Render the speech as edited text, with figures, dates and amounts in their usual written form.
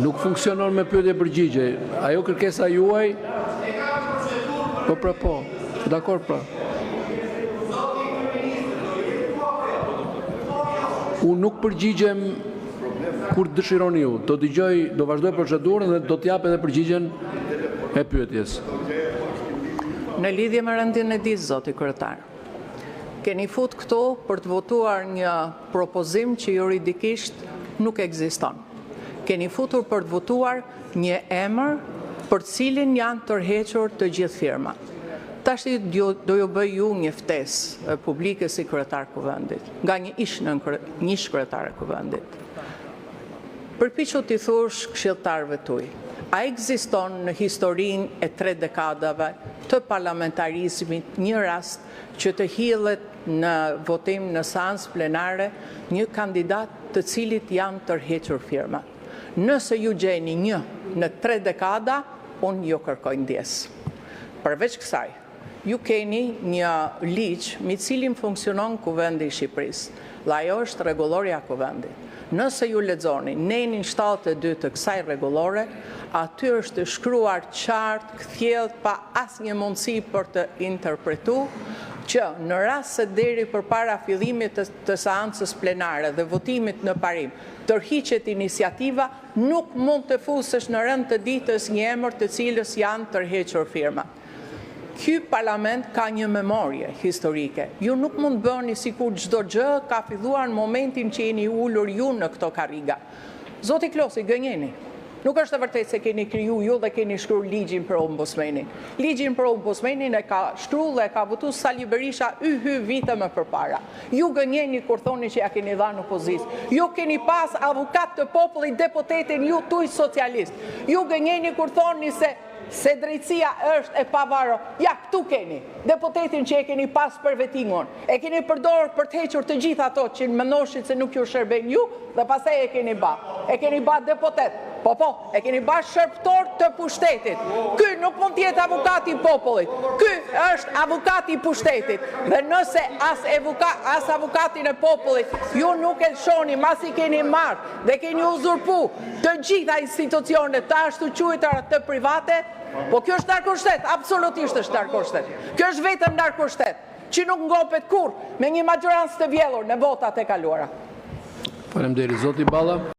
Nuk funksionon me pyetje përgjigje. Ajo kërkesa juaj. Po. Dakor pra. Unë nuk përgjigjem kur dëshironi ju. Do vazhdoj procedurën dhe do t'jap edhe përgjigjen e pyetjes. Në lidhje me rendin e disë, zoti kryetar, keni fut këtu për të votuar një propozim që juridikisht nuk ekziston. Keni futur për të votuar një emër për cilin janë tërhequr të gjithë firmat. Tash do ju bëj ju një ftesë publike si kryetar kuvendit, nga një ish kryetar e kuvendit. Përpiqu t'i thush këshilltarëve tuaj, a ekziston në historinë e 3 dekadave të parlamentarizmit një rast që të hidhet në votim në seancë plenare një kandidat të cilit janë tërhequr firmat? Nëse ju gjeni një në 3 dekada, unë ju kërkoj ndjes. Përveç kësaj, ju keni një ligj me cilin funksionon Kuvendi i Shqipërisë, dhe ajo është rregullorja e kuvendit. Nëse ju lexoni nenin 72 të kësaj rregullore, aty është shkruar qartë, kthjellët, pa asnjë mundësi për të interpretuar që në rast se deri përpara fillimit të seancës plenare dhe votimit në parim tërhiqet iniciativa, nuk mund të fusesh në rënd të ditës një emër të cilës janë tërhequr firma. Ky parlament ka një memorie historike. Ju nuk mund bëni sikur çdo gjë ka filluar në momentin që jeni ulur ju në këto karriga. Zoti Klosi, gënjeni. Nuk është e vërtetë se keni kriju ju dhe keni shkruar ligjin për ombudsmenin. Ligjin për ombudsmenin e ka shkruar dhe e ka votuar Sali Berisha vite më përpara. Ju gënjeni kur thoni që ja keni dhënë opozicë. Ju keni pas avokat të popullit, deputetin ju tuaj socialist. Ju gënjeni kur thoni se drejtësia është e pavarur. Ja, këtu keni deputetin që e keni pas për vetingon. E keni përdorur për të hequr të gjithë ato që mendoshit se nuk ju shërben ju dhe pastaj e keni ba. E keni ba deputet. Po, e keni ba shërptor të pushtetit. Ky nuk mund të jetë avokati i popullit. Ky është avokati i pushtetit. Dhe nëse as avokatin e popullit ju nuk e lëshoni, mas i keni marrë dhe keni uzurpu të gjitha institucionet të ashtu quajtura të private, po kjo është narkoshtet, absolutisht është narkoshtet. Kjo është vetëm narkoshtet, që nuk ngopet kur me një majorancë të vjellur në votat e kaluara. Faleminderit, zoti Balla.